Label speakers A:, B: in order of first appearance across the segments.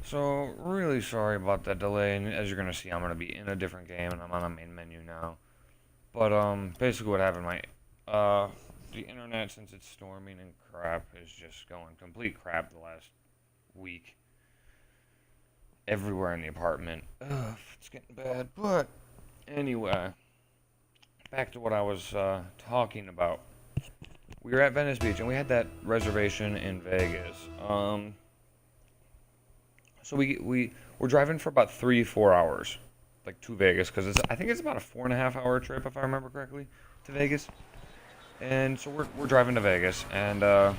A: So, really sorry about that delay, and as you're gonna see, I'm gonna be in a different game, and I'm on a main menu now. But, basically what happened, the internet, since it's storming and crap, is just going complete crap the last week. Everywhere in the apartment. Ugh, it's getting bad, but, anyway, back to what I was, talking about. We were at Venice Beach, and we had that reservation in Vegas. So we're driving for about 3 4 hours, like to Vegas, because I think it's about a 4.5 hour trip if I remember correctly to Vegas. And so we're driving to Vegas, and we're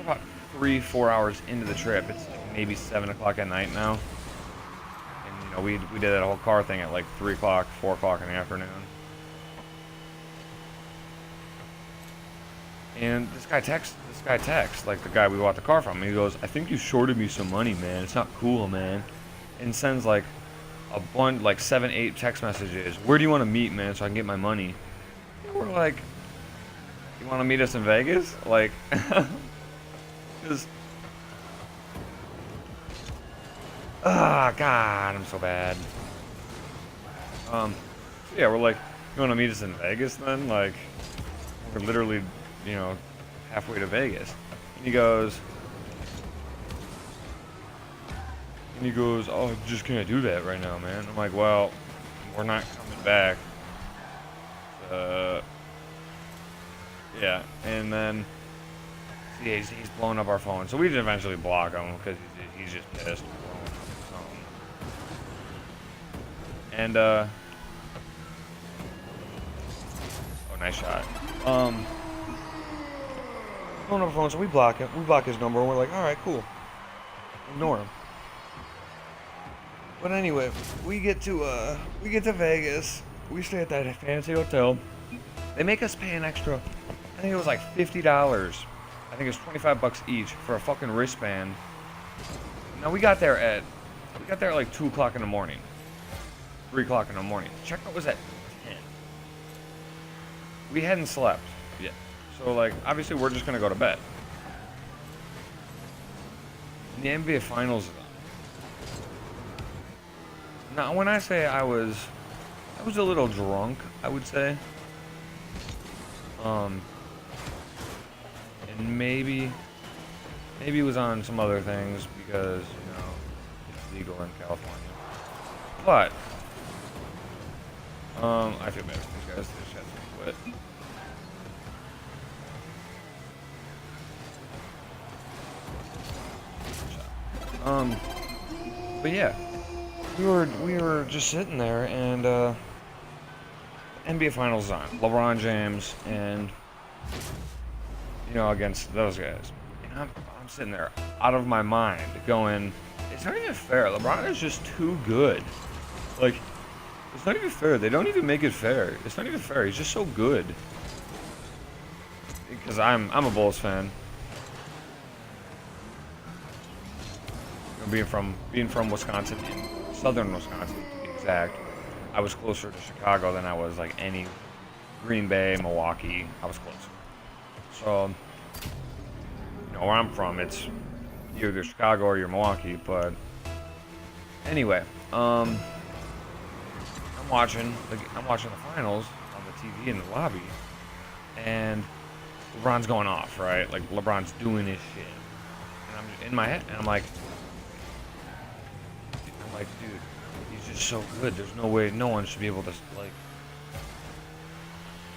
A: about 3 4 hours into the trip. It's like maybe 7 o'clock at night now, and we did that whole car thing at like 3 o'clock, 4 o'clock in the afternoon. And this guy texts, like the guy we bought the car from. He goes, "I think you shorted me some money, man. It's not cool, man." And sends like a bunch, like 7 8 text messages. "Where do you want to meet, man, so I can get my money?" And we're like, "You want to meet us in Vegas?" Like, because God, I'm so bad. Um, so yeah, we're like, "You want to meet us in Vegas then?" Like, we're literally, you know, halfway to Vegas. And he goes, "Oh, just can't do that right now, man." I'm like, "Well, we're not coming back." Uh, yeah. And then, yeah, he's blowing up our phone. So we just eventually block him because he's just pissed. And, oh, nice shot. Blowing up our phone, so we block him. We block his number, and we're like, all right, cool. Ignore him. But anyway, we get to Vegas. We stay at that fancy hotel. They make us pay an extra, I think it was like $50. I think it was 25 bucks each for a fucking wristband. Now we got there at like 2 o'clock in the morning, 3 o'clock in the morning. Checkout was at 10. We hadn't slept yet, so like obviously we're just gonna go to bed. And the NBA Finals is on. Now, when I say I was a little drunk, I would say. Um, and maybe it was on some other things because it's legal in California. But I feel bad for these guys. They just had to quit. But yeah, we were just sitting there, and NBA Finals is on. LeBron James and against those guys. And I'm sitting there out of my mind going, it's not even fair. LeBron is just too good. Like, it's not even fair. They don't even make it fair. It's not even fair. He's just so good. Because I'm a Bulls fan. Being from Wisconsin, in southern Wisconsin to be exact, I was closer to Chicago than I was like any Green Bay, Milwaukee. I was closer. So, where I'm from, it's either Chicago or you're Milwaukee. But anyway, I'm watching the finals on the TV in the lobby, and LeBron's going off, right? Like LeBron's doing his shit, and I'm in my head, and I'm like, dude, he's just so good. There's no way no one should be able to like.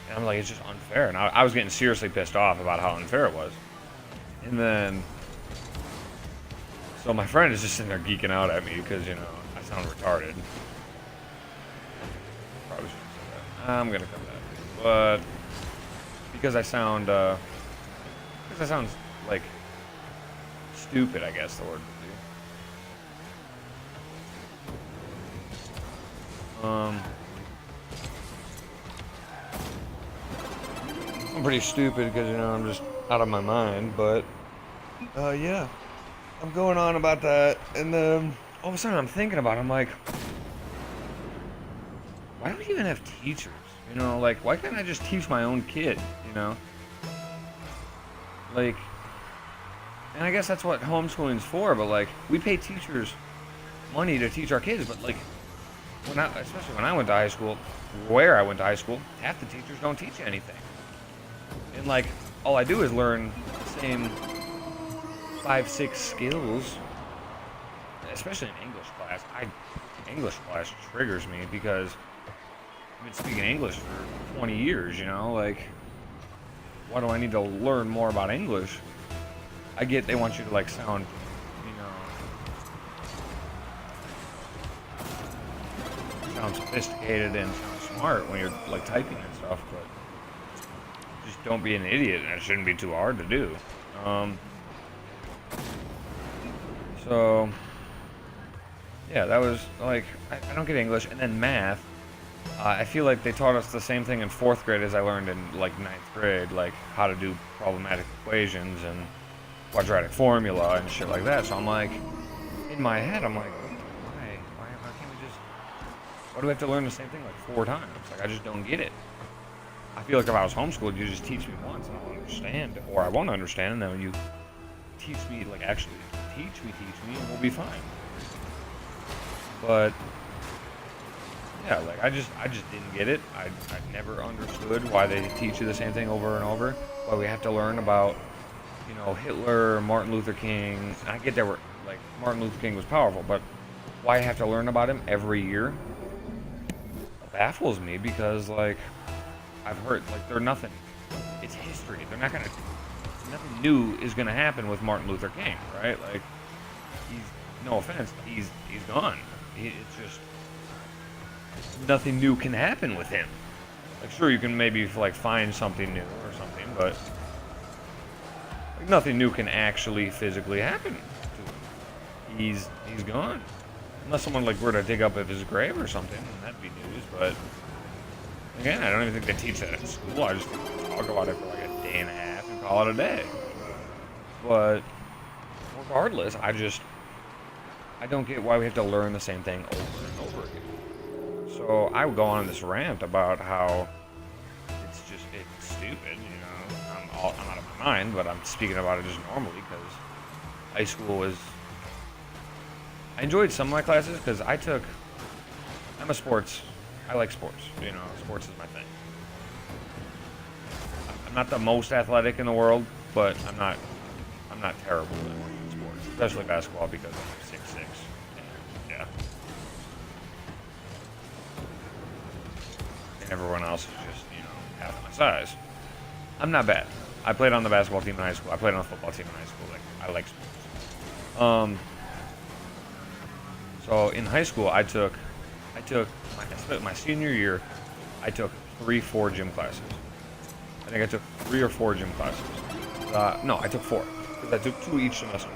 A: And I'm like, it's just unfair. And I was getting seriously pissed off about how unfair it was. And then, so my friend is just sitting there geeking out at me because I sound retarded. Probably shouldn't say that. I'm gonna cut that, but because I sound like stupid, I guess the word would be. I'm pretty stupid because I'm just out of my mind, but yeah, I'm going on about that, and then all of a sudden I'm thinking about it, I'm like, why do we even have teachers? Like, why can't I just teach my own kid? Like, and I guess that's what homeschooling's for. But like, we pay teachers money to teach our kids, but like, especially when I went to high school, where I went to high school, half the teachers don't teach you anything. And like, all I do is learn the same 5, 6 skills, especially in English class. English class triggers me because I've been speaking English for 20 years, you know, like, why do I need to learn more about English? I get they want you to like sound, sound sophisticated and sound smart when you're like typing and stuff, but just don't be an idiot, and it shouldn't be too hard to do. So yeah, that was like, I don't get English. And then math, I feel like they taught us the same thing in 4th grade as I learned in like 9th grade, like how to do problematic equations and quadratic formula and shit like that. So I'm like, in my head, I'm like, why can't we just, why do we have to learn the same thing like 4 times? Like, I just don't get it. I feel like if I was homeschooled, you just teach me once and I'll understand, or I won't understand, and then you teach me, like actually teach me, and we'll be fine. But yeah, like I just didn't get it. I never understood why they teach you the same thing over and over. Why we have to learn about, Hitler, Martin Luther King. I get that like Martin Luther King was powerful, but why I have to learn about him every year baffles me, because like I've heard like they're nothing. It's history. They're not gonna. Nothing new is gonna happen with Martin Luther King, right? Like, no offense, he's gone. It's just nothing new can happen with him. Like, sure, you can maybe like find something new or something, but like, nothing new can actually physically happen to him. He's gone. Unless someone like were to dig up his grave or something, then that'd be news. But again, I don't even think they teach that at school. I just talk about it for like a day and a half and call it a day. But regardless, I don't get why we have to learn the same thing over and over again. So I would go on this rant about how it's stupid, I'm out of my mind, but I'm speaking about it just normally because high school was. I enjoyed some of my classes because I like sports, sports is my thing. I'm not the most athletic in the world, but I'm not terrible at sports, especially basketball, because I'm 6'6". Yeah. And everyone else is just, half my size. I'm not bad. I played on the basketball team in high school. I played on the football team in high school. Like, I like sports. So in high school, I took my senior year, I took 3-4 gym classes. I think I took 3 or 4 gym classes. No, I took 4, because I took 2 each semester.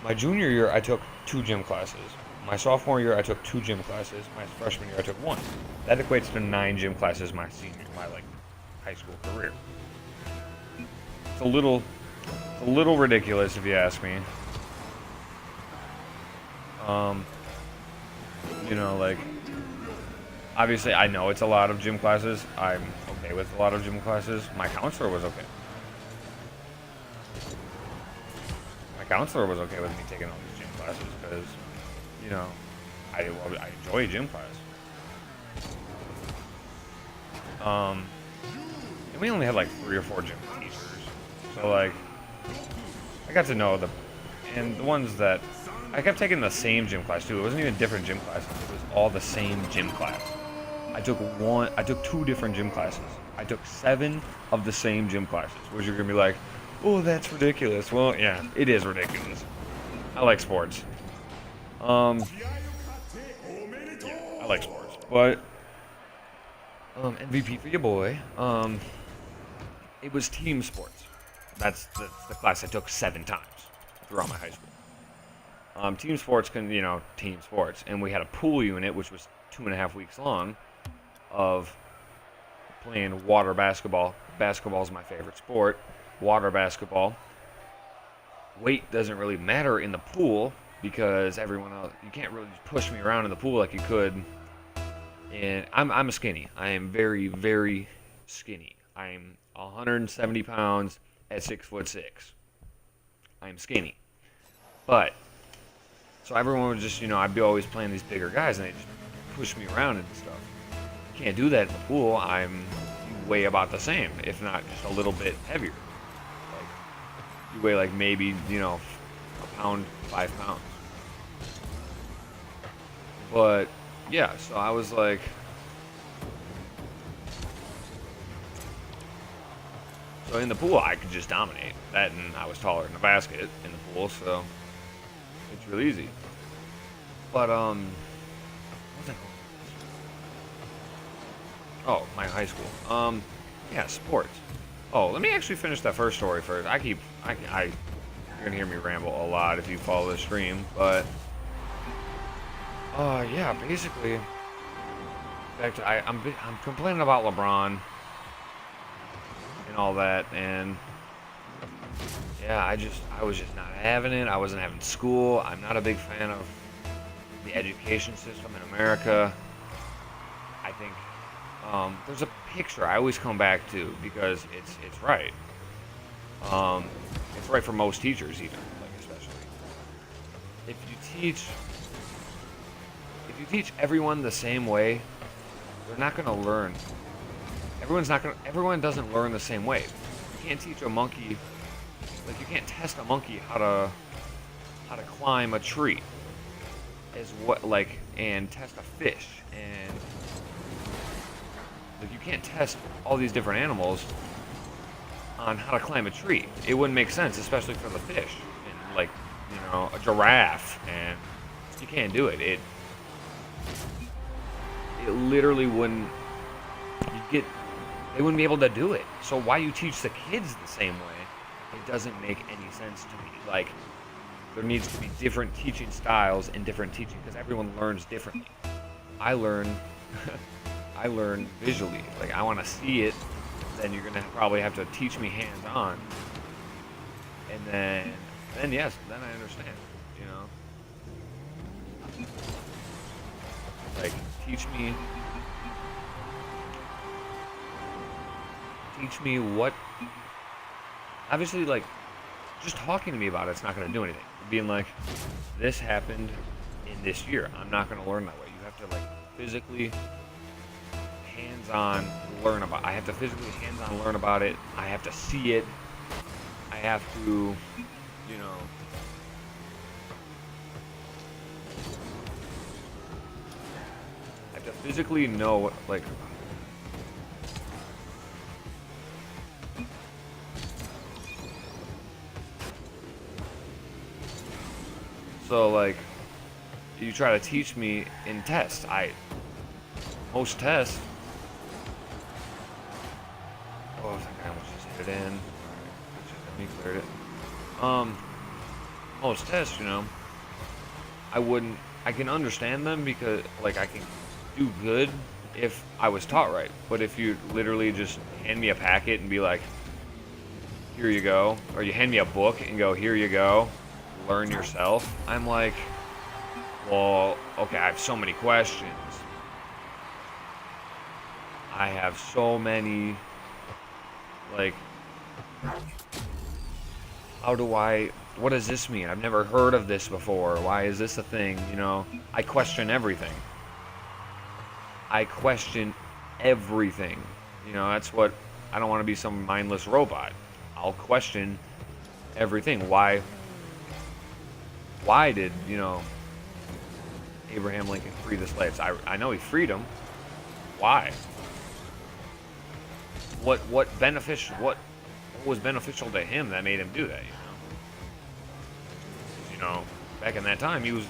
A: My junior year, I took 2 gym classes. My sophomore year, I took 2 gym classes. My freshman year, I took 1. That equates to 9 gym classes my high school career. It's a little ridiculous if you ask me. Like, obviously I know it's a lot of gym classes. I'm okay with a lot of gym classes. My counselor was okay. My counselor was okay with me taking all these gym classes because, I enjoy gym class. And we only had like 3 or 4 gym teachers. So like, I got to know the ones that, I kept taking the same gym class too. It wasn't even different gym classes. It was all the same gym class. I took 2 different gym classes. I took 7 of the same gym classes, which you're gonna be like, oh, that's ridiculous. Well, yeah, it is ridiculous. I like sports. Yeah, I like sports. But MVP for your boy. It was team sports. That's the class I took 7 times throughout my high school. Team sports team sports. And we had a pool unit, which was 2.5 weeks long, of playing water basketball. Basketball is my favorite sport. Water basketball. Weight doesn't really matter in the pool because everyone else, you can't really push me around in the pool like you could. And I'm a skinny. I am very, very skinny. I'm 170 pounds, at 6'6". I'm skinny. But, so everyone would just, I'd be always playing these bigger guys, and they just push me around and stuff. Can't do that in the pool. I'm weigh about the same, if not just a little bit heavier. Like, you weigh like maybe, a pound, 5 pounds. But, yeah, so I was like, so in the pool, I could just dominate that, and I was taller than the basket in the pool, so it's real easy. But, what was I going? Oh, my high school. Yeah, sports. Oh, let me actually finish that first story first. You're gonna hear me ramble a lot if you follow the stream, but, yeah, basically, back to, I'm complaining about LeBron and all that, and yeah, I was just not having it. I wasn't having school. I'm not a big fan of the education system in America. I think there's a picture I always come back to because it's right. It's right for most teachers, even, like, especially if you teach everyone the same way, they're not gonna learn. Everyone doesn't learn the same way. You can't teach a monkey, like, you can't test a monkey how to climb a tree and test a fish, and like, you can't test all these different animals on how to climb a tree. It wouldn't make sense, especially for the fish and, like, a giraffe, and you can't do it. It literally wouldn't. They wouldn't be able to do it. So why you teach the kids the same way? It doesn't make any sense to me. Like, there needs to be different teaching styles and different teaching, because everyone learns differently. I learn visually. Like, I want to see it. Then you're gonna probably have to teach me hands-on, and then yes, then I understand. Like, teach me what. Obviously, like, just talking to me about it's not gonna do anything. Being like, this happened in this year. I'm not gonna learn that way. You have to, like, physically hands-on learn about. I have to physically hands-on learn about it. I have to see it. I have to, I have to physically know, like. So, like, you try to teach me in tests. Most tests. Oh, that guy almost just hit it in. Let me clear it. Most tests, I can understand them because, like, I can do good if I was taught right. But if you literally just hand me a packet and be like, here you go, or you hand me a book and go, here you go, learn yourself, I'm like, well, okay, I have so many questions. I have so many, like, what does this mean? I've never heard of this before. Why is this a thing? I question everything. That's what, I don't want to be some mindless robot. I'll question everything. Why did, Abraham Lincoln free the slaves? I know he freed them. Why? What was beneficial to him that made him do that? Back in that time, he was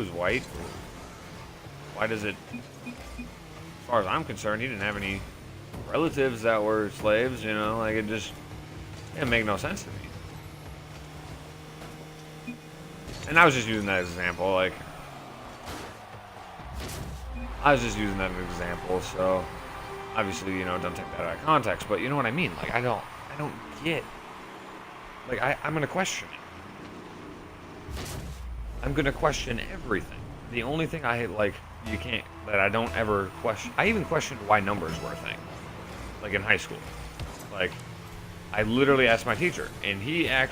A: white. Why does it? As far as I'm concerned, he didn't have any relatives that were slaves. Like, it didn't make no sense to me. And I was just using that as an example. Like, So obviously, don't take that out of context. But you know what I mean? Like, I don't get. Like, I'm gonna question it. I'm gonna question everything. The only thing I don't ever question. I even questioned why numbers were a thing. Like, in high school. Like, I literally asked my teacher, and he had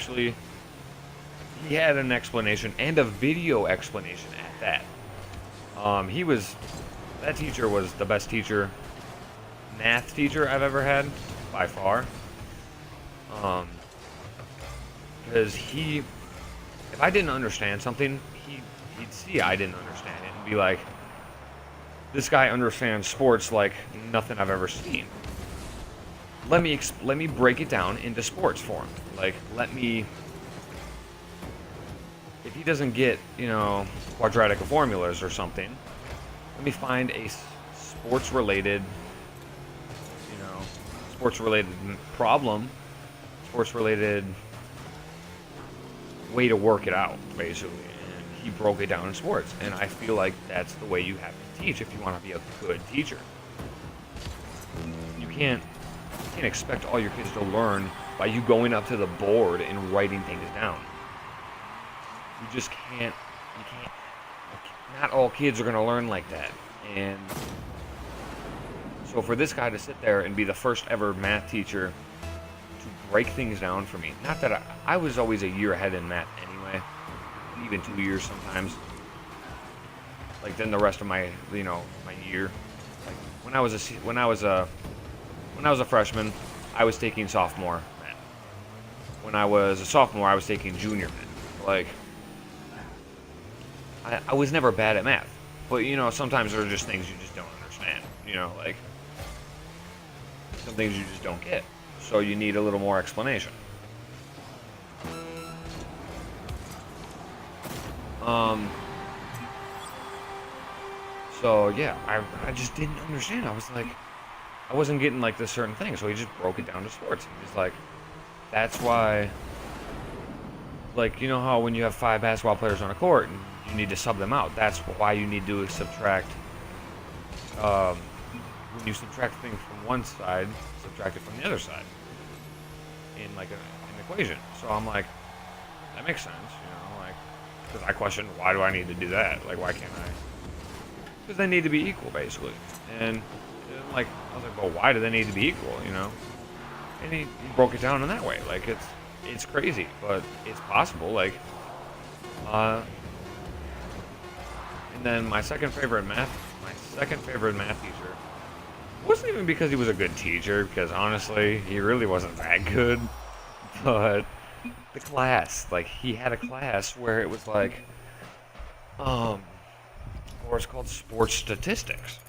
A: an explanation and a video explanation at that. That teacher was the best math teacher I've ever had by far. Because if I didn't understand something, he'd see I didn't understand it and be like, this guy understands sports like nothing I've ever seen. Let me break it down into sports for him. Like, if he doesn't get, quadratic formulas or something, let me find a sports-related problem, sports-related way to work it out, basically. And he broke it down in sports. And I feel like that's the way you have to teach if you want to be a good teacher. You can't expect all your kids to learn by you going up to the board and writing things down. You just can't. Not all kids are going to learn like that. And so for this guy to sit there and be the first ever math teacher to break things down for me, not that I was always a year ahead in math anyway, even 2 years sometimes. Like then the rest of my my year, like when I was a freshman, I was taking sophomore math. When I was a sophomore, I was taking junior math. Like I was never bad at math, but sometimes there are just things you just don't understand. Like some things you just don't get, so you need a little more explanation. So yeah, I just didn't understand. I was like, I wasn't getting like this certain thing, so he just broke it down to sports. He was like, that's why, like, how when you have 5 basketball players on a court and you need to sub them out, that's why you need to subtract. When you subtract things from one side, subtract it from the other side in like an equation. So I'm like, that makes sense, like, because I questioned, why do I need to do that? Like, why can't I? Because they need to be equal, basically. And like, I was like, well, why do they need to be equal? And he broke it down in that way. Like, it's crazy, but it's possible. Like, and then my second favorite math teacher wasn't even because he was a good teacher, because honestly, he really wasn't that good. But the class, like, he had a class where it was like, or it's called sports statistics.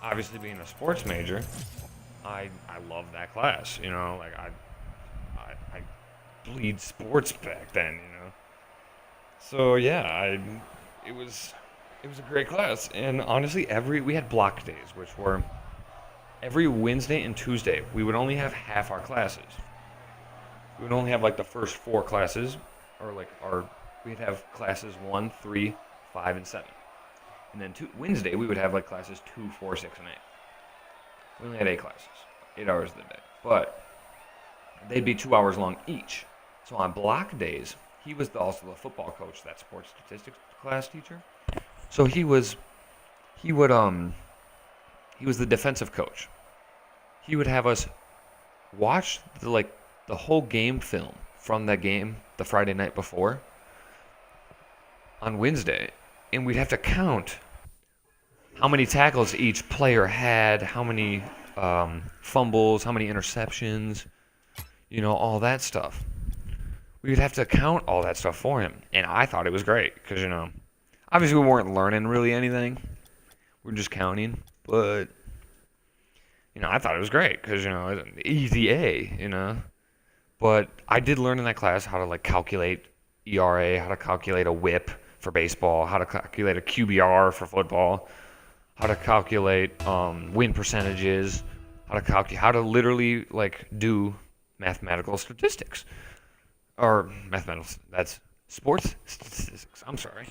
A: Obviously, being a sports major, I love that class. Like I bleed sports back then. So yeah, it was a great class. And honestly, we had block days, which were every Wednesday and Tuesday. We would only have half our classes. We would only have like the first 4 classes, or like we'd have classes 1, 3, 5, and 7. And then Wednesday, we would have like classes 2, 4, 6, and 8. We only had 8 classes, 8 hours of the day. But they'd be 2 hours long each. So on block days, he was also the football coach, that sports statistics class teacher. So he was the defensive coach. He would have us watch the whole game film from that game the Friday night before on Wednesday. And we'd have to count how many tackles each player had, how many fumbles, how many interceptions, all that stuff. We would have to count all that stuff for him. And I thought it was great because, obviously we weren't learning really anything. We were just counting. But, I thought it was great because, it was an easy A, But I did learn in that class how to, calculate ERA, how to calculate a whip for baseball, how to calculate a QBR for football, how to calculate win percentages, how to literally do mathematical statistics, or mathematical. That's sports statistics. I'm sorry.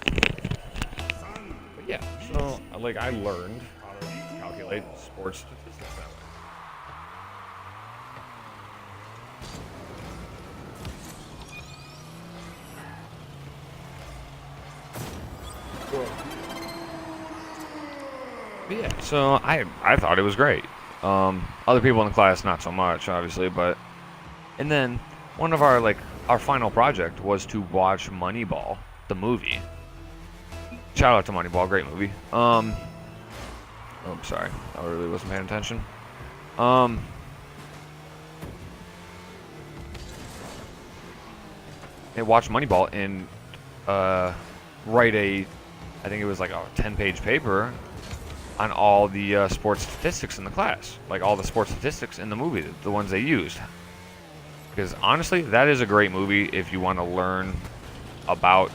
A: But yeah, so I learned how to calculate sports statistics that way. But yeah, so I thought it was great. Other people in the class, not so much, obviously, but... And then, one of our final project was to watch Moneyball, the movie. Shout out to Moneyball, great movie. Oh, sorry, I really wasn't paying attention. They watched Moneyball and write I think it was like a 10-page paper on all the sports statistics in the class, like all the sports statistics in the movie, the ones they used. Because honestly, that is a great movie if you want to learn about,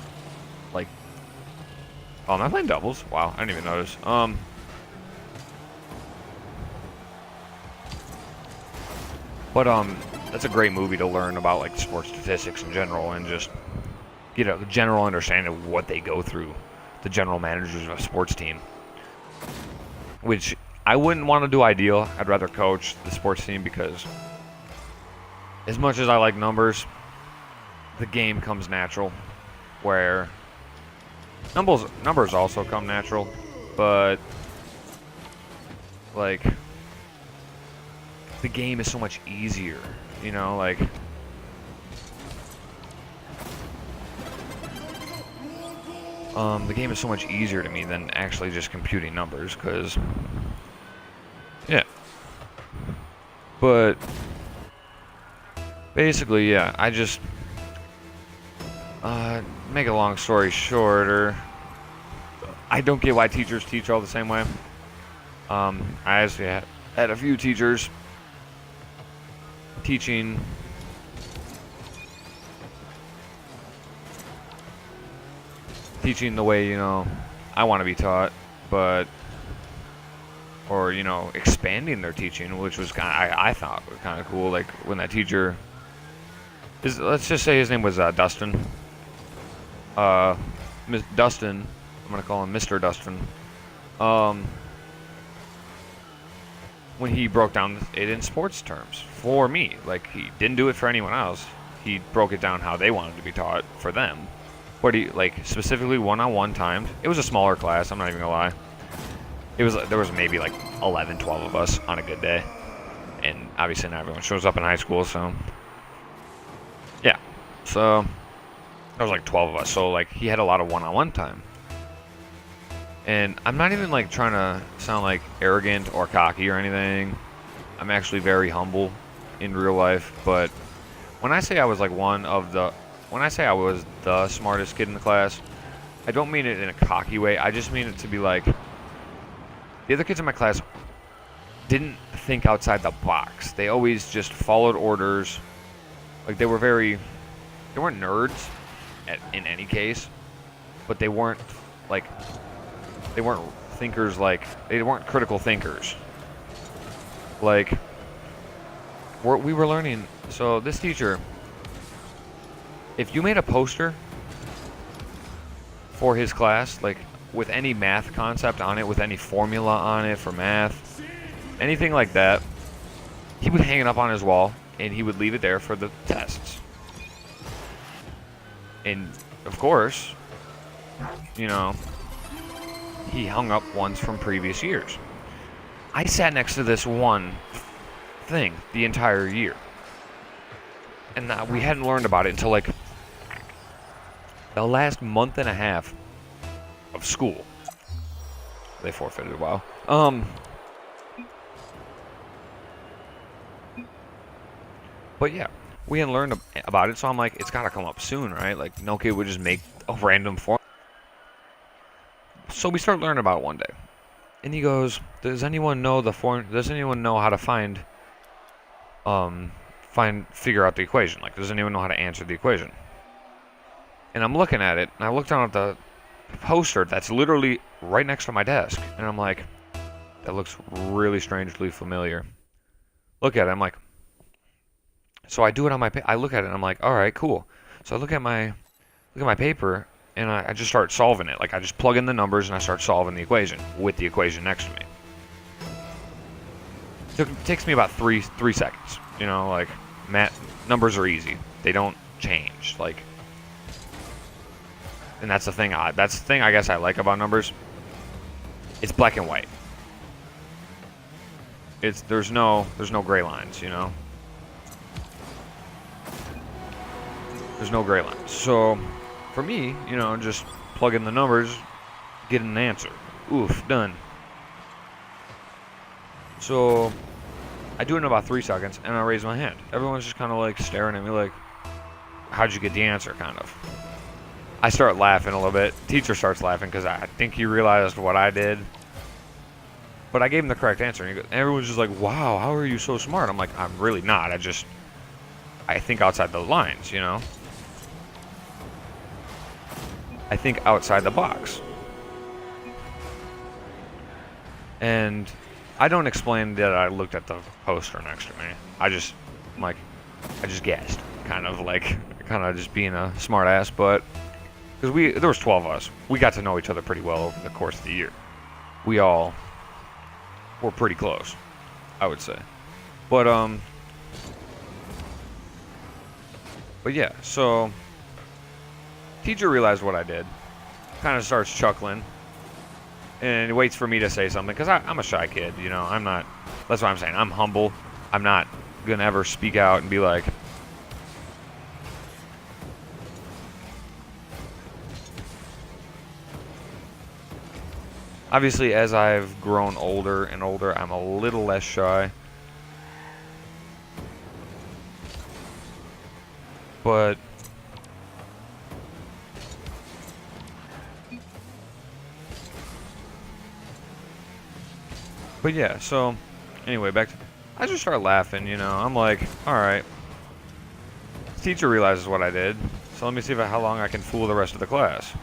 A: like, oh, am I playing doubles? Wow, I didn't even notice. That's a great movie to learn about, like, sports statistics in general and just get a general understanding of what they go through, the general managers of a sports team. Which I wouldn't want to do ideal. I'd rather coach the sports team because as much as I like numbers, the game comes natural, where numbers also come natural, but like the game is so much easier, you know, like the game is so much easier to me than actually just computing numbers, because yeah. But basically, yeah, I just make a long story shorter, I don't get why teachers teach all the same way. I actually had a few teachers teaching the way, you know, I want to be taught, or, you know, expanding their teaching, which was I thought was kind of cool. Like when that teacher let's just say his name was Dustin. Miss Dustin, I'm gonna call him Mr. Dustin. When he broke down it in sports terms for me, like he didn't do it for anyone else. He broke it down how they wanted to be taught for them. But he, like, specifically one-on-one timed. It was a smaller class, I'm not even gonna lie. There was maybe like 11, 12 of us on a good day. And obviously not everyone shows up in high school, so yeah. So there was like 12 of us. So like he had a lot of one-on-one time. And I'm not even like trying to sound like arrogant or cocky or anything. I'm actually very humble in real life, but when I say I was like when I say I was the smartest kid in the class, I don't mean it in a cocky way. I just mean it to be like, the other kids in my class didn't think outside the box. They always just followed orders. Like they weren't nerds in any case, but they weren't thinkers, like they weren't critical thinkers. Like we were learning. So this teacher, if you made a poster for his class, like with any math concept on it, with any formula on it for math, anything like that, he would hang it up on his wall and he would leave it there for the tests. And of course, you know, he hung up ones from previous years. I sat next to this one thing the entire year. And we hadn't learned about it until like the last month and a half of school. They forfeited a while. But yeah, we hadn't learned about it, so I'm like, it's gotta come up soon, right? Like, no kid would just make a random form. So we start learning about it one day. And he goes, does anyone know how to figure out the equation? Like, does anyone know how to answer the equation? And I'm looking at it, and I look down at the poster that's literally right next to my desk, and I'm like, that looks really strangely familiar. Look at it, I'm like, so I do it on my I look at it, and I'm like, all right, cool. So I look at my paper, and I just start solving it. Like, I just plug in the numbers, and I start solving the equation with the equation next to me. It takes me about three seconds. You know, like, numbers are easy. They don't change. Like, and that's the thing I guess I like about numbers. It's black and white. there's no gray lines, you know. There's no gray lines. So for me, you know, just plug in the numbers, get an answer. Oof, done. So I do it in about 3 seconds, and I raise my hand. Everyone's just kind of like staring at me like, how'd you get the answer, kind of. I start laughing a little bit. Teacher starts laughing because I think he realized what I did. But I gave him the correct answer. And everyone's just like, wow, how are you so smart? I'm like, I'm really not. I think outside the lines, you know? I think outside the box. And I don't explain that I looked at the poster next to me. I just guessed. Kind of just being a smart ass, but because there was 12 of us. We got to know each other pretty well over the course of the year. We all were pretty close, I would say. But yeah, so teacher realized what I did, kind of starts chuckling, and waits for me to say something, because I'm a shy kid, you know. That's what I'm saying. I'm humble. I'm not going to ever speak out and be like, obviously, as I've grown older and older, I'm a little less shy. But yeah, so anyway, I just start laughing, you know. I'm like, all right. Teacher realizes what I did, so let me see how long I can fool the rest of the class.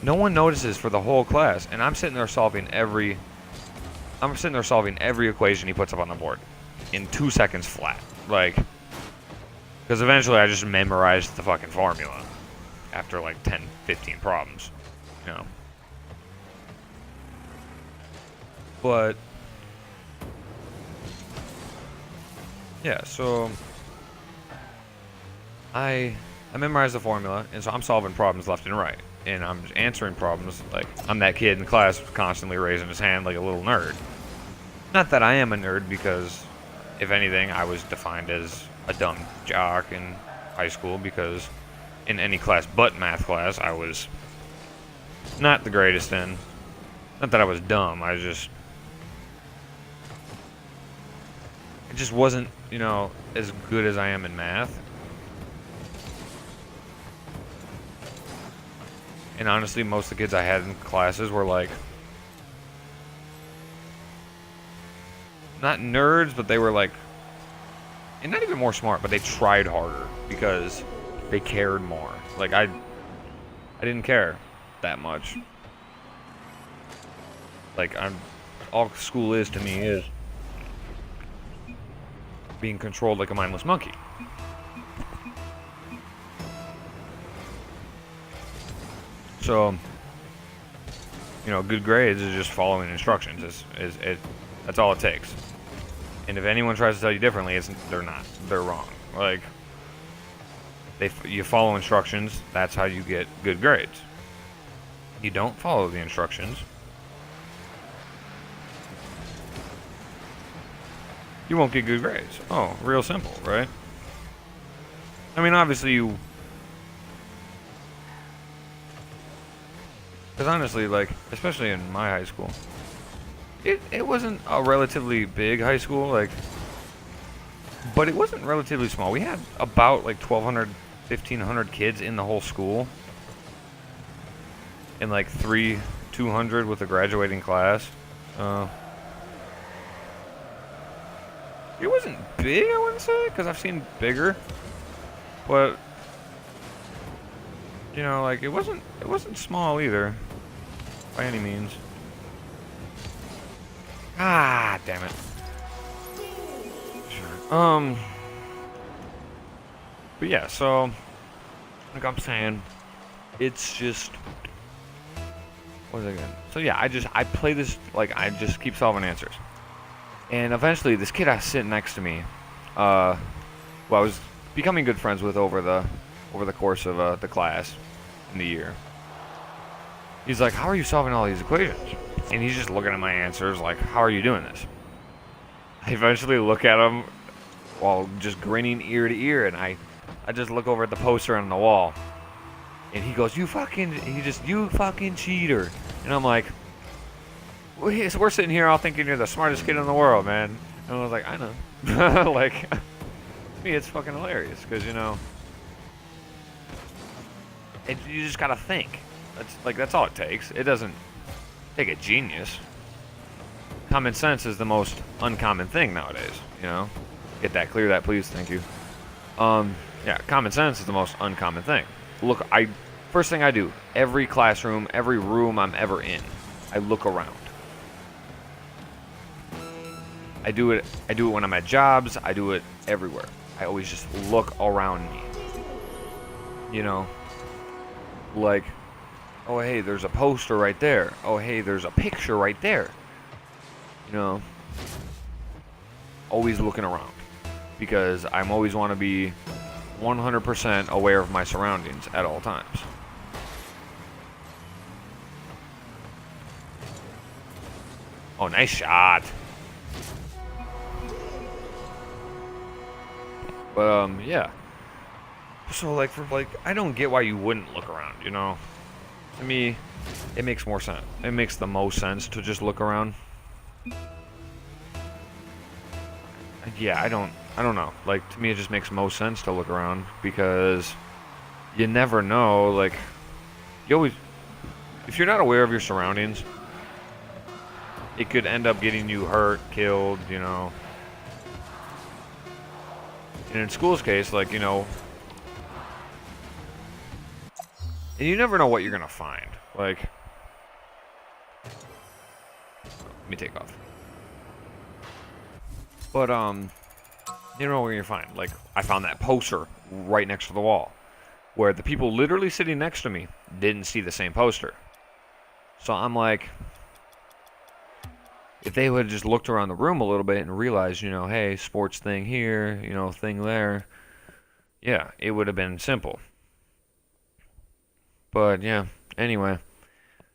A: No one notices for the whole class, and I'm sitting there solving every equation he puts up on the board in 2 seconds flat. Like, because eventually I just memorized the fucking formula after like 10, 15 problems, you know. But yeah, so I memorized the formula, and so I'm solving problems left and right, and I'm just answering problems. Like, I'm that kid in class constantly raising his hand like a little nerd. Not that I am a nerd, because if anything, I was defined as a dumb jock in high school, because in any class but math class, I was not the greatest in. Not that I was dumb, it just wasn't, you know, as good as I am in math. And honestly, most of the kids I had in classes were like, not nerds, but they were like, and not even more smart, but they tried harder because they cared more. Like, I didn't care that much. Like, all school is to me is being controlled like a mindless monkey. So, you know, good grades is just following instructions. That's all it takes. And if anyone tries to tell you differently, they're not. They're wrong. Like, you follow instructions. That's how you get good grades. You don't follow the instructions, you won't get good grades. Oh, real simple, right? I mean, obviously because honestly, like, especially in my high school, it wasn't a relatively big high school, like, but it wasn't relatively small. We had about like 1,200, 1,500 kids in the whole school, and like 200 with a graduating class. It wasn't big, I wouldn't say, because I've seen bigger, but you know, like, it wasn't small either, by any means. Ah, damn it. Sure. But yeah, so like I'm saying, it's just, what was I again? So yeah, I play this, like, I just keep solving answers. And eventually, this kid I was sitting next to me, who I was becoming good friends with over the course of the class in the year, He's like, how are you solving all these equations? And he's just looking at my answers like, how are you doing this? I eventually look at him while just grinning ear to ear, and I just look over at the poster on the wall. And he goes, you fucking cheater. And I'm like, we're sitting here all thinking you're the smartest kid in the world, man. And I was like, I know. Like, to me, it's fucking hilarious, because, you know, you just gotta think. That's all it takes. It doesn't take a genius. Common sense is the most uncommon thing nowadays, you know? Get that, clear that, please, thank you. Yeah, common sense is the most uncommon thing. Look, first thing I do, every classroom, every room I'm ever in, I look around. I do it when I'm at jobs, I do it everywhere. I always just look around me. You know? Like, oh hey, there's a poster right there. Oh hey, there's a picture right there. You know? Always looking around. Because I'm always want to be 100% aware of my surroundings at all times. Oh, nice shot. But, yeah. So, like, I don't get why you wouldn't look around, you know? To me, it makes more sense. It makes the most sense to just look around. Yeah, I don't know. Like, to me, it just makes most sense to look around, because you never know, like, if you're not aware of your surroundings, it could end up getting you hurt, killed, you know. And in school's case, like, you know, and you never know what you're gonna find. Like, let me take off. But, you know what you're gonna find. Like, I found that poster right next to the wall, where the people literally sitting next to me didn't see the same poster. So I'm like, if they would have just looked around the room a little bit and realized, you know, hey, sports thing here, you know, thing there, yeah, it would have been simple. But, yeah, anyway,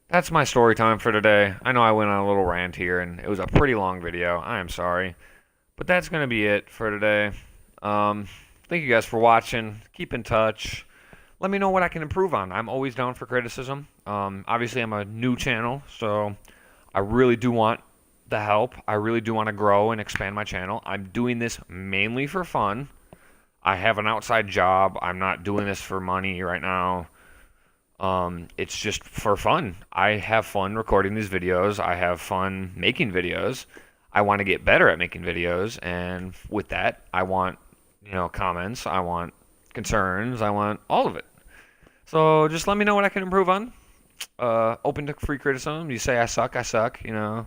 A: that's my story time for today. I know I went on a little rant here, and it was a pretty long video. I am sorry. But that's going to be it for today. Thank you guys for watching. Keep in touch. Let me know what I can improve on. I'm always down for criticism. Obviously, I'm a new channel, so I really do want the help. I really do want to grow and expand my channel. I'm doing this mainly for fun. I have an outside job. I'm not doing this for money right now. It's just for fun. I have fun recording these videos. I have fun making videos. I want to get better at making videos, and with that, I want, you know, comments. I want concerns. I want all of it. So just let me know what I can improve on. Open to free criticism. You say I suck, you know.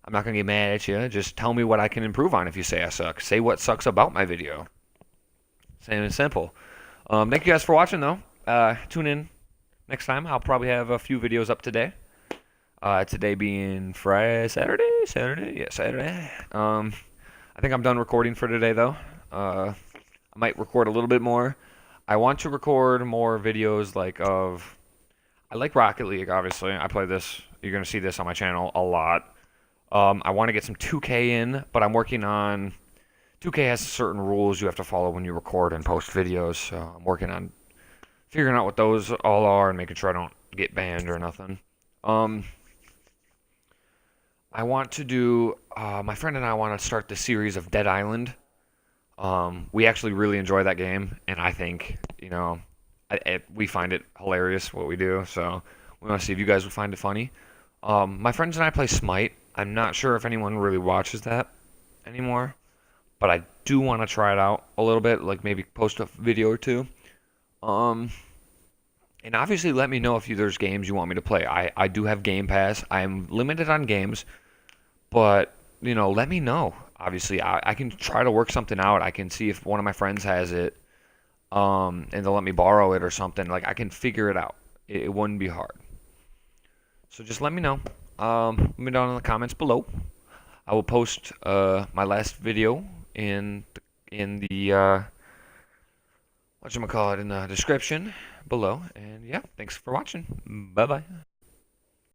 A: I'm not going to get mad at you. Just tell me what I can improve on if you say I suck. Say what sucks about my video. Same and simple. Thank you guys for watching, though. Tune in next time. I'll probably have a few videos up today. Today being Saturday. Yeah, Saturday. I think I'm done recording for today, though. I might record a little bit more. I want to record more videos I like Rocket League, obviously. I play this. You're going to see this on my channel a lot. I want to get some 2K in, but I'm working on... 2K has certain rules you have to follow when you record and post videos, so I'm working on figuring out what those all are and making sure I don't get banned or nothing. I want to do... my friend and I want to start the series of Dead Island. We actually really enjoy that game, and I think, you know, we find it hilarious what we do, so we want to see if you guys would find it funny. My friends and I play Smite. I'm not sure if anyone really watches that anymore, but I do want to try it out a little bit, like maybe post a video or two. And obviously let me know if there's games you want me to play. I do have Game Pass. I'm limited on games, but, you know, let me know. Obviously, I can try to work something out. I can see if one of my friends has it, and they'll let me borrow it or something. Like, I can figure it out. It wouldn't be hard. So just let me know. Let me know down in the comments below. I will post my last video in the whatchamacallit, in the description below. And yeah, thanks for watching. Bye bye.